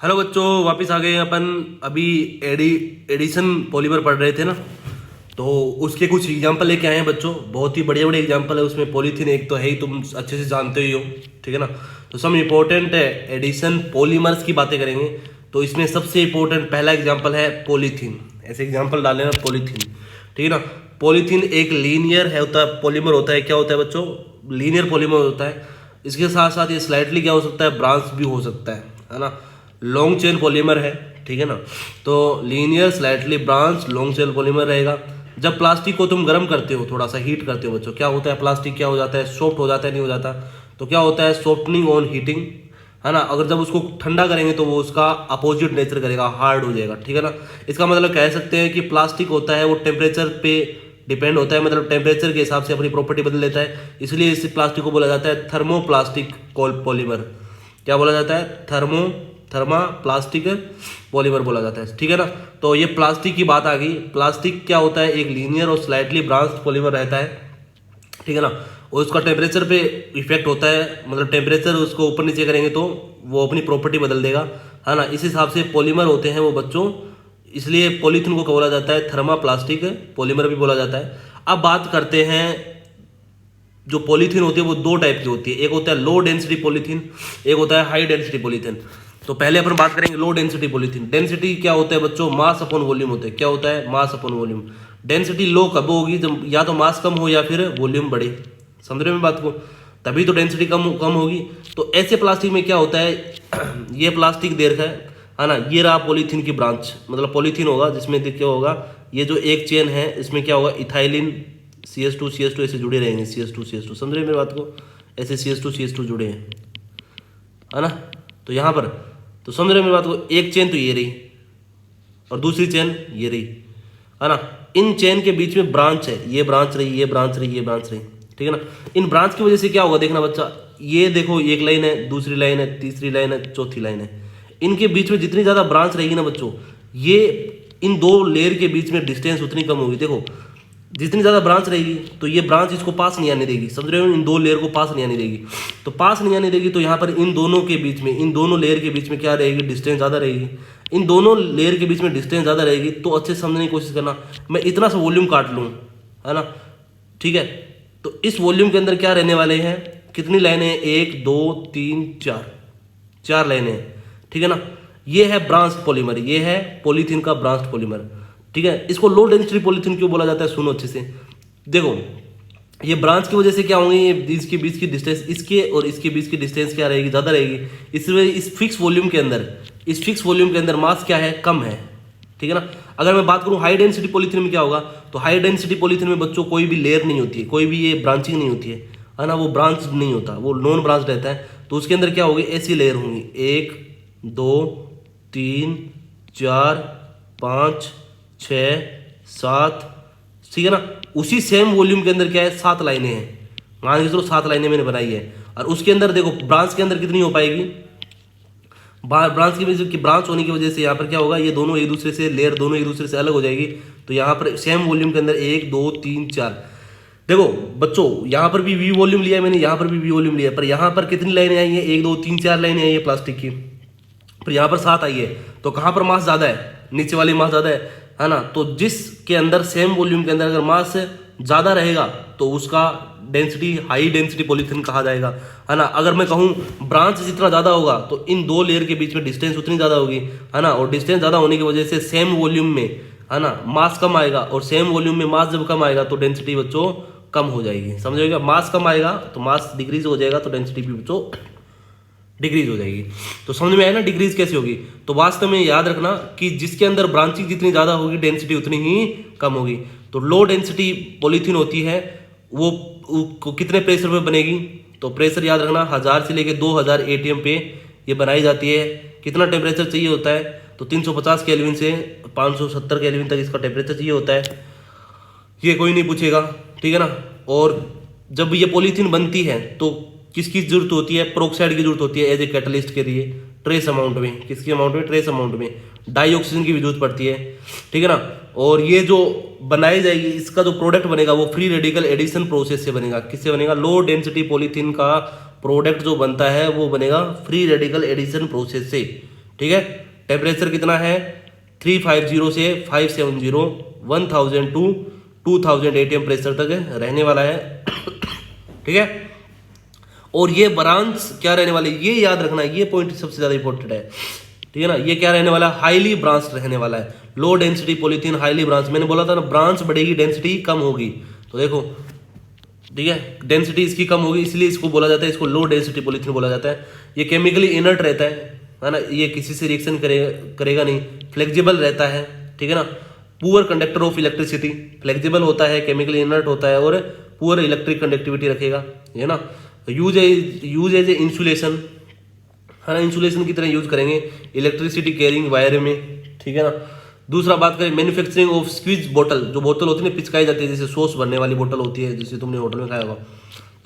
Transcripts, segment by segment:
Hello बच्चों, वापस आ गए अपन। अभी एडिशन पॉलीमर पढ़ रहे थे ना, तो उसके कुछ एग्जांपल लेके आए हैं बच्चों। बहुत ही बड़े बड़े एग्जांपल है उसमें। पॉलीथीन एक तो है ही, तुम अच्छे से जानते ही हो, ठीक है ना। तो सब इम्पोर्टेंट है, एडिशन पॉलीमर्स की बातें करेंगे। तो इसमें सबसे इम्पोर्टेंट पहला एग्जाम्पल है पॉलीथीन। ऐसे एग्जाम्पल डाले ना, पॉलीथीन, ठीक है ना। पॉलीथीन एक लीनियर है, होता है पॉलीमर होता है। क्या होता है बच्चों? लीनियर पॉलीमर होता है। इसके साथ साथ ये स्लाइटली क्या हो सकता है, ब्रांच भी हो सकता है ना। लॉन्ग चेन पॉलीमर है, ठीक है ना। तो linear slightly branch long chain polymer रहेगा। जब प्लास्टिक को तुम गर्म करते हो, थोड़ा सा हीट करते हो बच्चों, क्या होता है, प्लास्टिक क्या हो जाता है, सॉफ्ट हो जाता है, नहीं हो जाता। तो क्या होता है, सॉफ्टनिंग ऑन हीटिंग, है ना। अगर जब उसको ठंडा करेंगे तो वो उसका अपोजिट नेचर करेगा, हार्ड हो जाएगा, ठीक है ना। इसका मतलब कह सकते हैं कि प्लास्टिक होता है वो टेम्परेचर पे डिपेंड होता है, मतलब टेम्परेचर के हिसाब से अपनी प्रॉपर्टी बदल लेता है। इसलिए इस प्लास्टिक को बोला जाता है थर्मोप्लास्टिक पॉलीमर। क्या बोला जाता है? थर्मा प्लास्टिक पॉलीमर बोला जाता है, ठीक है ना। तो ये प्लास्टिक की बात आ गई। प्लास्टिक क्या होता है, एक लीनियर और स्लाइटली ब्रांच्ड पॉलीमर रहता है, ठीक है ना। और उसका टेम्परेचर पे इफेक्ट होता है, मतलब टेम्परेचर उसको ऊपर नीचे करेंगे तो वो अपनी प्रॉपर्टी बदल देगा, है ना। इस हिसाब से पॉलीमर होते हैं वो बच्चों। इसलिए पॉलीथीन को बोला जाता है थर्मा प्लास्टिक पॉलीमर भी बोला जाता है। अब बात करते हैं, जो पॉलीथीन होती है वो दो टाइप की होती है। एक होता है लो डेंसिटी पॉलीथीन, एक होता है हाई डेंसिटी पॉलीथीन। तो पहले अपन बात करेंगे लो डेंसिटी पॉलीथीन। डेंसिटी क्या होता है बच्चों? मास अपॉन वॉल्यूम होता है। क्या होता है? Mass upon volume. डेंसिटी लो कब होगी? जब या तो मास कम हो या फिर वॉल्यूम बढ़े। समझ रहे हो बात को? तभी तो डेंसिटी कम कम होगी। तो ऐसे प्लास्टिक में क्या होता है, ये प्लास्टिक देख है ना। ये रहा पॉलीथीन की ब्रांच, मतलब पॉलीथीन होगा जिसमें क्या होगा, ये जो एक चेन है इसमें क्या होगा, इथाइलिन CH2 ऐसे जुड़े रहेंगे। CH2 समझ रहे मेरी बात को? ऐसे CH2 जुड़े हैं, है ना। तो यहाँ पर तो समझ रहे मेरी बात को? एक चेन तो ये रही और दूसरी चेन ये रही, है ना। इन चेन के बीच में ब्रांच है, ये ब्रांच रही, ये ब्रांच रही, ये ब्रांच रही, ठीक है ना। इन ब्रांच की वजह से क्या होगा, देखना बच्चा, ये देखो एक लाइन है, दूसरी लाइन है, तीसरी लाइन है, चौथी लाइन है। इनके बीच में जितनी ज्यादा ब्रांच रहेगी ना बच्चों, ये इन दो लेयर के बीच में डिस्टेंस उतनी कम होगी। देखो जितनी ज़्यादा ब्रांच रहेगी तो ये ब्रांच इसको पास नहीं आने देगी। समझ रहे हो? इन दो लेयर को पास नहीं आने देगी। तो पास नहीं आने देगी तो यहाँ पर इन दोनों के बीच में, इन दोनों लेयर के बीच में क्या रहेगी, डिस्टेंस ज़्यादा रहेगी। इन दोनों लेयर के बीच में डिस्टेंस ज़्यादा रहेगी। तो अच्छे से समझने की कोशिश करना, मैं इतना सा वॉल्यूम काट लूँ, है ना, ठीक है। तो इस वॉल्यूम के अंदर क्या रहने वाले हैं, कितनी लाइनें हैं, 1 2 3 4, 4 लाइनें हैं, ठीक है ना। ये है ब्रांच पॉलीमर, ये है पॉलीथीन का ब्रांच पॉलीमर, ठीक है। इसको लो डेंसिटी पॉलीथीन क्यों बोला जाता है, सुनो अच्छे से। देखो ये ब्रांच की वजह से क्या होंगे, ये इसके बीच की डिस्टेंस, इसके और इसके बीच की डिस्टेंस क्या रहेगी, ज़्यादा रहेगी। इसलिए इस फिक्स वॉल्यूम के अंदर, इस फिक्स वॉल्यूम के अंदर मास क्या है, कम है, ठीक है ना। अगर मैं बात करूं हाई डेंसिटी पॉलीथीन में क्या होगा, तो हाई डेंसिटी पॉलीथीन में बच्चों कोई भी लेयर नहीं होती है, कोई भी ये ब्रांचिंग नहीं होती है ना। वो ब्रांच नहीं होता, वो नॉन ब्रांच रहता है। तो उसके अंदर क्या होगी, ऐसी लेयर होंगी, 1 2 3 4 5 6 7, ठीक है ना। उसी सेम वॉल्यूम के अंदर क्या है, 7 लाइनें हैं। मान के चलो 7 लाइनें मैंने बनाई है। और उसके अंदर देखो ब्रांच के अंदर कितनी हो पाएगी, ब्रांच की वजह, ब्रांच होने की वजह से यहाँ पर क्या होगा, ये दोनों एक दूसरे से, लेयर दोनों एक दूसरे से अलग हो जाएगी। तो यहाँ पर सेम वॉल्यूम के अंदर 1 2 3 4, देखो बच्चों यहाँ पर भी वी वॉल्यूम लिया है मैंने, यहाँ पर भी वी वॉल्यूम लिया है। पर यहाँ पर कितनी लाइनें आई है, 1 2 3 4 लाइनें आई है प्लास्टिक की। पर यहाँ पर 7 आई है। तो कहाँ पर मास ज़्यादा है, नीचे वाली मास ज़्यादा है ना। तो जिसके अंदर सेम वॉल्यूम के अंदर अगर मास ज़्यादा रहेगा तो उसका डेंसिटी हाई डेंसिटी पॉलीथीन कहा जाएगा, है ना। अगर मैं कहूँ ब्रांच जितना ज़्यादा होगा तो इन दो लेयर के बीच में डिस्टेंस उतनी ज़्यादा होगी, है ना। और डिस्टेंस ज़्यादा होने की वजह से सेम वॉल्यूम में, है ना, मास कम आएगा। और सेम वॉल्यूम में मास जब कम आएगा तो डेंसिटी बच्चों कम हो जाएगी। समझिएगा, मास कम आएगा तो मास डिक्रीज हो जाएगा, तो डेंसिटी भी बच्चों डिक्रीज हो जाएगी। तो समझ में आया ना डिक्रीज कैसे होगी। तो वास्तव में याद रखना कि जिसके अंदर ब्रांचिंग जितनी ज्यादा होगी डेंसिटी उतनी ही कम होगी। तो लो डेंसिटी पॉलीथीन होती है वो कितने प्रेशर पे बनेगी, तो प्रेशर याद रखना 1000 से लेके 2000 ATM पे ये बनाई जाती है। कितना टेम्परेचर चाहिए होता है, तो 350 केल्विन से 570 केल्विन तक इसका टेम्परेचर चाहिए होता है। ये कोई नहीं पूछेगा, ठीक है ना। और जब ये पॉलीथीन बनती है तो किसकी जरूरत होती है, प्रोक्साइड की जरूरत होती है एज ए कैटलिस्ट के लिए, ट्रेस अमाउंट में। किसकी अमाउंट में, ट्रेस अमाउंट में। डाई ऑक्सीजन की भी जरूरत पड़ती है, ठीक है ना। और ये जो बनाई जाएगी, इसका जो प्रोडक्ट बनेगा वो फ्री रेडिकल एडिशन प्रोसेस से बनेगा। किससे बनेगा, लो डेंसिटी पॉलीथीन का प्रोडक्ट जो बनता है वो बनेगा फ्री रेडिकल एडिशन प्रोसेस से, ठीक है। टेम्परेचर कितना है 350 से 570 1000 टू 2000 एटीएम प्रेशर तक रहने वाला है। ठीक है। और ये ब्रांच क्या रहने वाली, ये याद रखना, ये पॉइंट सबसे ज्यादा इंपॉर्टेंट है। ठीक है ना, ये क्या रहने वाला है, हाईली ब्रांच रहने वाला है। Low density polythene highly branch, मैंने बोला था ना ब्रांच बढ़ेगी डेंसिटी कम होगी, तो देखो ठीक है डेंसिटी इसकी कम होगी, इसलिए इसको बोला जाता है, इसको लो डेंसिटी पॉलीथीन बोला जाता है। ये केमिकली इनर्ट रहता है ना, ये किसी से रिएक्शन करेगा नहीं, फ्लेक्सिबल रहता है। ठीक है ना, poor conductor of electricity, flexible होता है, केमिकली इनर्ट होता है और पुअर इलेक्ट्रिक कंडक्टिविटी रखेगा, है ना। यूज एज ए इंसुलेशन, है ना, इंसुलेशन की तरह यूज करेंगे इलेक्ट्रिसिटी कैरिंग वायर में। ठीक है ना। दूसरा बात करें मैन्युफैक्चरिंग ऑफ स्क्वीज बोतल, जो बोतल होती है ना पिचकाई जाती है, जैसे सॉस भरने वाली बोतल होती है, जैसे तुमने होटल में खाया होगा,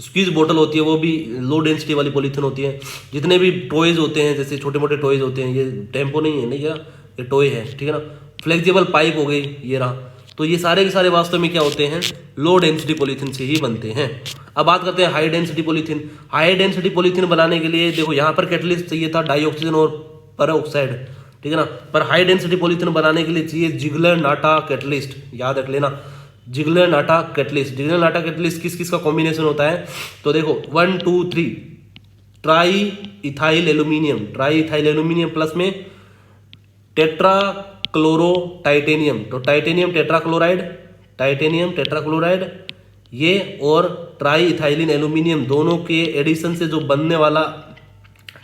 स्क्वीज बोतल होती है, वो भी लो डेंसिटी वाली पॉलीथीन होती है। जितने भी टॉयज होते हैं, जैसे छोटे मोटे टॉयज होते हैं, ये टेम्पो नहीं है, नहीं क्या, ये टॉय है। ठीक है ना। फ्लेक्सिबल पाइप हो गई, ये रहा, तो ये सारे के सारे वास्तव में क्या होते हैं, लो डेंसिटी पॉलीथीन से ही बनते हैं। अब बात करते हैं high density polythene. High density polythene बनाने के लिए देखो यहाँ पर कैटलिस्ट चाहिए था डाइऑक्सीजन और परऑक्साइड, ठीक है ना, पर हाई डेंसिटी पॉलीथीन बनाने के लिए चाहिए जिगलर नाटा कैटलिस्ट, याद रख लेना जिगलर नाटा कैटलिस्ट। जिगलर नाटा कैटलिस्ट किस किस का कॉम्बिनेशन होता है, तो देखो 1 2 3 try ethyl aluminium, try ethyl aluminium plus में टेट्रा क्लोरो टाइटेनियम, तो टाइटेनियम टेट्राक्लोराइड, टाइटेनियम टेट्राक्लोराइड ये और ट्राई इथाइलिन एल्यूमिनियम दोनों के एडिशन से जो बनने वाला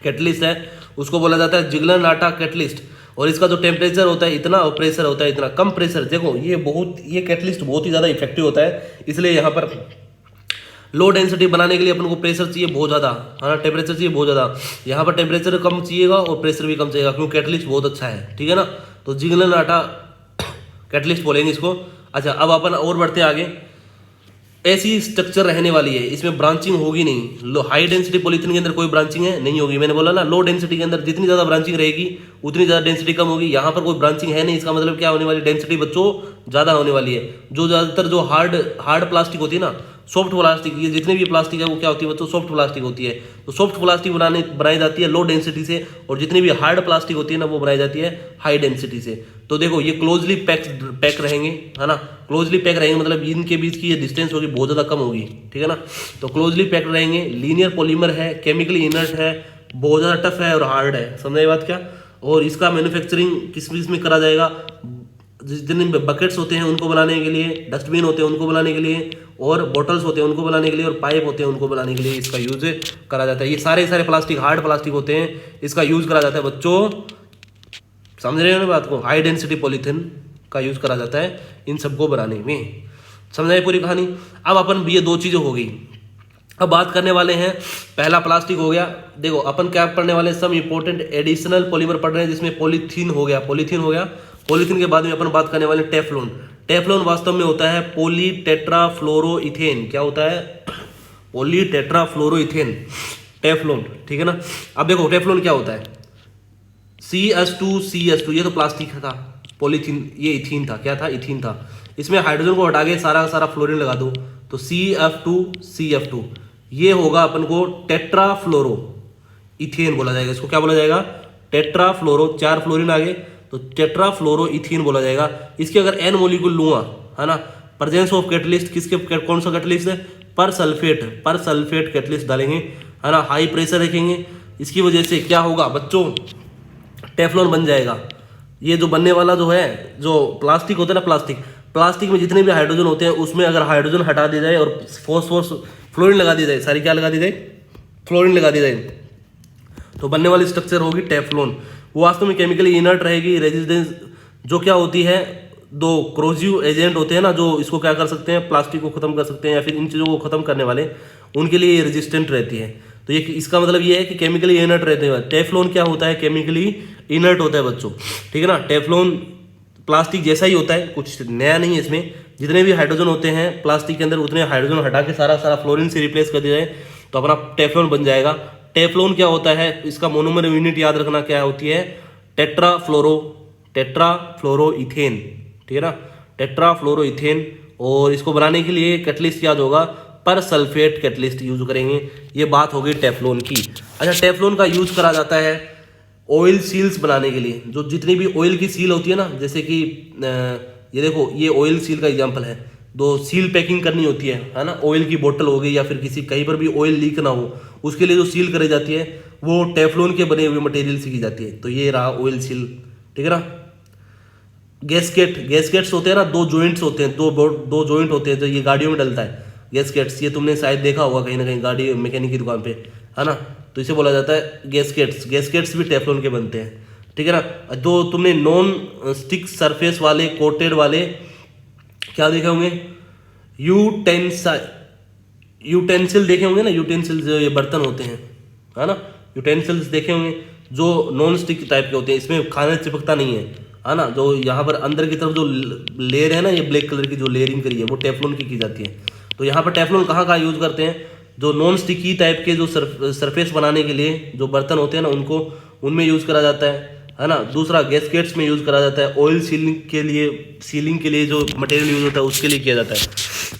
कैटलिस्ट है उसको बोला जाता है जिगलर नाटा कैटलिस्ट। और इसका जो टेम्परेचर होता है इतना और प्रेशर होता है इतना, कम प्रेशर, देखो ये कैटलिस्ट बहुत ही ज़्यादा इफेक्टिव होता है, इसलिए यहाँ पर लो डेंसिटी बनाने के लिए अपन को प्रेशर चाहिए बहुत ज़्यादा, हाँ टेम्परेचर चाहिए बहुत ज़्यादा। यहाँ पर टेम्परेचर कम चाहिएगा और प्रेशर भी कम चाहिएगा, क्योंकि कैटलिस्ट बहुत अच्छा है। ठीक है ना, तो जिगलर नाटा कैटलिस्ट बोलेंगे इसको। अच्छा, अब अपन और बढ़ते हैं आगे। ऐसी स्ट्रक्चर रहने वाली है, इसमें ब्रांचिंग होगी नहीं। लो हाई डेंसिटी पॉलीथीन के अंदर कोई ब्रांचिंग है नहीं होगी, मैंने बोला ना लो डेंसिटी के अंदर जितनी ज़्यादा ब्रांचिंग रहेगी उतनी ज़्यादा डेंसिटी कम होगी। यहाँ पर कोई ब्रांचिंग है नहीं, इसका मतलब क्या होने वाली, डेंसिटी बच्चों ज़्यादा होने वाली है। जो ज़्यादातर जो हार्ड प्लास्टिक होती है ना, सॉफ्ट प्लास्टिक, ये जितनी भी प्लास्टिक है वो क्या होती है बच्चों, सॉफ्ट प्लास्टिक होती है। तो सॉफ्ट प्लास्टिक बनाई जाती है लो डेंसिटी से, और जितनी भी हार्ड प्लास्टिक होती है ना वो बनाई जाती है हाई डेंसिटी से। तो देखो ये क्लोजली पैक रहेंगे, है ना, क्लोजली पैक रहेंगे, मतलब इनके बीच की ये डिस्टेंस होगी बहुत ज़्यादा कम होगी। ठीक है ना, तो क्लोजली पैक रहेंगे, लीनियर पॉलीमर है, केमिकली इनर्ट है, बहुत ज़्यादा टफ है और हार्ड है, समझे बात क्या। और इसका मैन्युफैक्चरिंग किस में करा जाएगा, जितने बकेट्स होते हैं उनको बनाने के लिए, डस्टबिन होते हैं उनको बनाने के लिए, और बॉटल्स होते हैं उनको बनाने के लिए, और पाइप होते हैं उनको बनाने के लिए इसका यूज करा जाता है। ये सारे प्लास्टिक हार्ड प्लास्टिक होते हैं, इसका यूज करा जाता है बच्चों, समझ रहे हो ना बात को। हाई डेंसिटी पॉलीथीन का यूज करा जाता है इन सबको बनाने में, समझाए पूरी कहानी। अब अपन ये दो चीजें हो गई, अब बात करने वाले हैं, पहला प्लास्टिक हो गया। देखो अपन क्या पढ़ने वाले हैं, सब इंपॉर्टेंट एडिशनल पॉलीमर पढ़ रहे हैं, जिसमें पॉलीथीन हो गया। पॉलीथीन के बाद में अपन बात करने वाले टेफ्लॉन। टेफ्लॉन वास्तव में होता है पॉलीटेट्राफ्लोरोइथेन, क्या होता है, पॉलीटेट्राफ्लोरोइथेन, टेफ्लॉन। ठीक है ना। अब देखो टेफ्लॉन क्या होता है, CS2, ये तो प्लास्टिक था, पॉलीथीन ये इथीन था, क्या था, इथीन था। इसमें हाइड्रोजन को हटा के सारा फ्लोरीन लगा दो तो CF2, ये होगा अपन को टेट्राफ्लोरो इथेन बोला जाएगा। इसको क्या बोला जाएगा, टेट्राफ्लोरो, 4 फ्लोरीन आ गए तो टेट्राफ्लोरो इथीन बोला जाएगा। इसके अगर N मॉलिक्यूल लूंगा, है ना, प्रेजेंस ऑफ कैटलिस्ट, किसके कौन सा कैटलिस्ट है, पर सल्फेट कैटलिस्ट डालेंगे, है ना, हाई प्रेशर रखेंगे, इसकी वजह से क्या होगा बच्चों, टेफ्लॉन बन जाएगा। ये जो बनने वाला जो है, जो प्लास्टिक होता है ना, प्लास्टिक में जितने भी हाइड्रोजन होते हैं उसमें अगर हाइड्रोजन हटा दिया जाए और फ्लोरीन लगा दी जाए, सारी क्या लगा दी जाए, फ्लोरीन लगा दी जाए, तो बनने वाली स्ट्रक्चर होगी टेफ्लॉन। वो वास्तव में केमिकली इनर्ट रहेगी, रेजिस्टेंस जो क्या होती है, दो क्रोजिव एजेंट होते हैं ना, जो इसको क्या कर सकते हैं, प्लास्टिक को खत्म कर सकते हैं, या फिर इन चीज़ों को खत्म करने वाले, उनके लिए ये रेजिस्टेंट रहती है। तो ये इसका मतलब ये है कि केमिकली इनर्ट रहते हैं। टेफ्लॉन क्या होता है, केमिकली इनर्ट होता है बच्चों, ठीक है ना। टेफ्लॉन प्लास्टिक जैसा ही होता है, कुछ नया नहीं है इसमें। जितने भी हाइड्रोजन होते हैं प्लास्टिक के अंदर, उतने हाइड्रोजन हटा के सारा फ्लोरीन से रिप्लेस कर दिया जाए तो अपना टेफ्लॉन बन जाएगा। टेफ्लॉन क्या होता है, इसका मोनोमर यूनिट याद रखना क्या होती है, टेट्राफ्लोरोइथेन, ठीक है ना, टेट्राफ्लोरोइथेन। और इसको बनाने के लिए कैटलिस्ट याद होगा, पर सल्फेट कैटलिस्ट यूज करेंगे। ये बात हो गई टेफ्लॉन की। अच्छा, टेफ्लॉन का यूज करा जाता है ऑयल सील्स बनाने के लिए, जो जितनी भी ऑयल की सील होती है ना, जैसे कि ये देखो, ये ऑयल सील का एग्जांपल है। दो सील पैकिंग करनी होती है ना, ऑयल की बोतल हो गई या फिर किसी कहीं पर भी ऑयल लीक ना हो, उसके लिए जो सील करी जाती है वो टेफ्लॉन के बने हुए मटेरियल से की जाती है। तो ये रहा ऑयल सील, ठीक है ना। गैसकेट्स होते हैं ना, दो जॉइंट्स होते हैं, दो जॉइंट होते हैं जो ये गाड़ियों में डलता है गैसकेट्स। ये तुमने शायद देखा होगा कहीं ना कहीं गाड़ी मैकेनिक की दुकान पे, है ना। तो इसे बोला जाता है गैसकेट्स भी टेफ्लॉन के बनते हैं, ठीक है ना। जो तुमने नॉन स्टिक सरफेस वाले कोटेड वाले क्या देखे होंगे, यूटेंसिल देखे होंगे ना, यूटेंसिल्स जो ये बर्तन होते हैं, है ना, यूटेंसिल्स देखे होंगे जो नॉन स्टिक टाइप के होते हैं, इसमें खाना चिपकता नहीं है ना। जो यहाँ पर अंदर की तरफ जो लेयर है ना, ये ब्लैक कलर की जो लेयरिंग करी है वो टेफ्लॉन की जाती है। तो यहाँ पर टेफ्लॉन कहाँ यूज करते हैं, जो नॉन स्टिकी टाइप के जो सरफेस बनाने के लिए जो बर्तन होते हैं ना, उनमें यूज करा जाता है ना। दूसरा गैसकेट्स में यूज करा जाता है, ऑयल सीलिंग के लिए जो मटेरियल यूज होता है उसके लिए किया जाता है।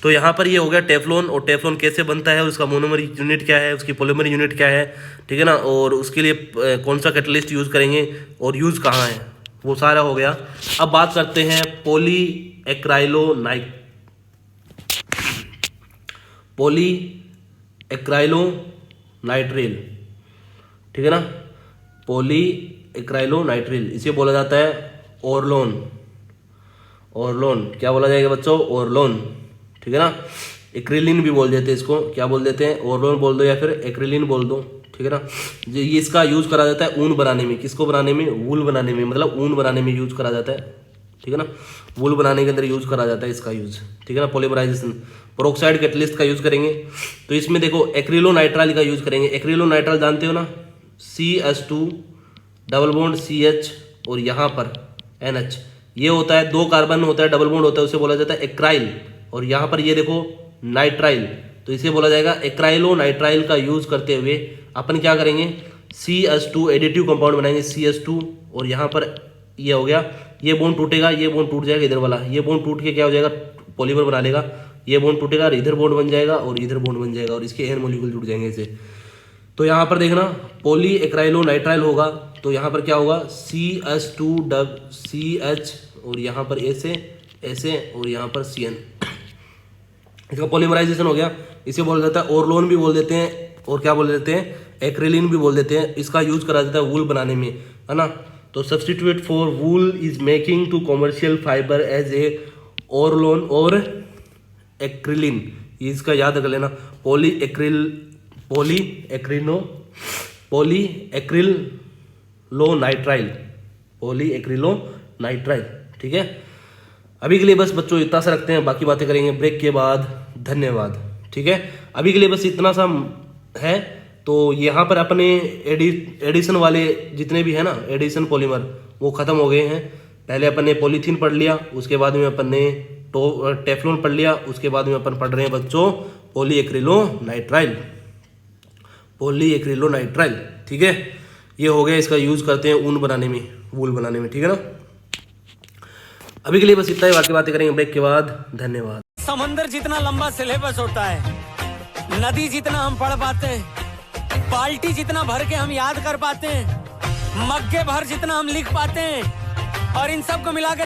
तो यहाँ पर ये हो गया टेफ्लॉन, और टेफ्लॉन कैसे बनता है, उसका मोनोमर यूनिट क्या है, उसकी पॉलीमर यूनिट क्या है, ठीक है ना, और उसके लिए कौन सा कैटलिस्ट यूज करेंगे और यूज कहाँ है, वो सारा हो गया। अब बात करते हैं पॉलीएक्राइलोनाइट्रिल, ठीक है ना, पॉलीएक्राइलोनाइट्रिल, इसे बोला जाता है ओरलोन। क्या बोला जाएगा बच्चों, ओरलोन, ठीक है ना। एक्रिलिन भी बोल देते हैं इसको, क्या बोल देते हैं, ओरलोन बोल दो या फिर एक्रिलिन बोल दो, ठीक है ना। ये इसका यूज करा जाता है ऊन बनाने में, किसको बनाने में, वूल बनाने में, मतलब ऊन बनाने में यूज करा जाता है, ठीक है ना। वूल बनाने के अंदर यूज करा जाता है इसका यूज, ठीक है ना। पॉलीमराइजेशन, पेरोक्साइड कैटलिस्ट का यूज करेंगे, तो इसमें देखो एक्रिलोनाइट्राइल का यूज करेंगे। एक्रिलोनाइट्राइल जानते हो ना, CH2 डबल बॉन्ड CH और यहाँ पर NH, ये होता है, 2 कार्बन होता है, डबल बॉन्ड होता है, उसे बोला जाता है एक्राइल। और यहाँ पर ये देखो नाइट्राइल, तो इसे बोला जाएगा एक्राइलोनाइट्राइल का यूज करते हुए अपन क्या करेंगे, CH2 एडिटिव कंपाउंड बनाएंगे, CH2, और यहाँ पर ये हो गया, ये बॉन्ड टूटेगा, ये बॉन्ड टूट जाएगा इधर वाला, ये बॉन्ड टूट के क्या हो जाएगा, पॉलीमर बना लेगा, ये बॉन्ड टूटेगा और इधर बॉन्ड बन जाएगा और इधर बॉन्ड बन जाएगा और इसके एन मॉलिक्यूल जुड़ जाएंगे इसे। तो यहाँ पर देखना पॉलीएक्राइलोनाइट्राइल होगा, तो यहाँ पर क्या होगा, CH और यहाँ पर ऐसे और यहाँ पर CN, इसका पॉलीमराइजेशन हो गया। इसे बोला जाता है ओरलोन भी बोल देते हैं, और क्या बोल देते हैं, एक्रिलिन भी बोल देते हैं। इसका यूज करा जाता है वूल बनाने में, है ना। तो substitute for wool is making two commercial fibre as a Orlon और एक्रिलिन, इसका याद कर लेना, पॉलीएक्रिलोनाइट्राइल, ठीक है। अभी के लिए बस बच्चों इतना सा रखते हैं, बाकी बातें करेंगे ब्रेक के बाद। धन्यवाद, ठीक है। अभी के लिए बस इतना सा है। तो यहाँ पर अपने एडिशन वाले जितने भी है ना, एडिशन पॉलीमर, वो खत्म हो गए हैं। पहले अपन ने पॉलीथीन पढ़ लिया, उसके बाद में अपन ने टेफ्लॉन पढ़ लिया, उसके बाद में अपन पढ़ रहे हैं बच्चों पॉलीएक्रिलोनाइट्राइल, ठीक है। ये हो गया, इसका यूज करते हैं ऊन बनाने में, वूल बनाने में, ठीक है ना। अभी के लिए बस इतना ही, बाकी बातें करेंगे ब्रेक के बाद। धन्यवाद। समंदर जितना लंबा सिलेबस होता है, नदी जितना हम पढ़ पाते हैं, बाल्टी जितना भर के हम याद कर पाते हैं, मग्गे भर जितना हम लिख पाते हैं, और इन सब को मिलाकर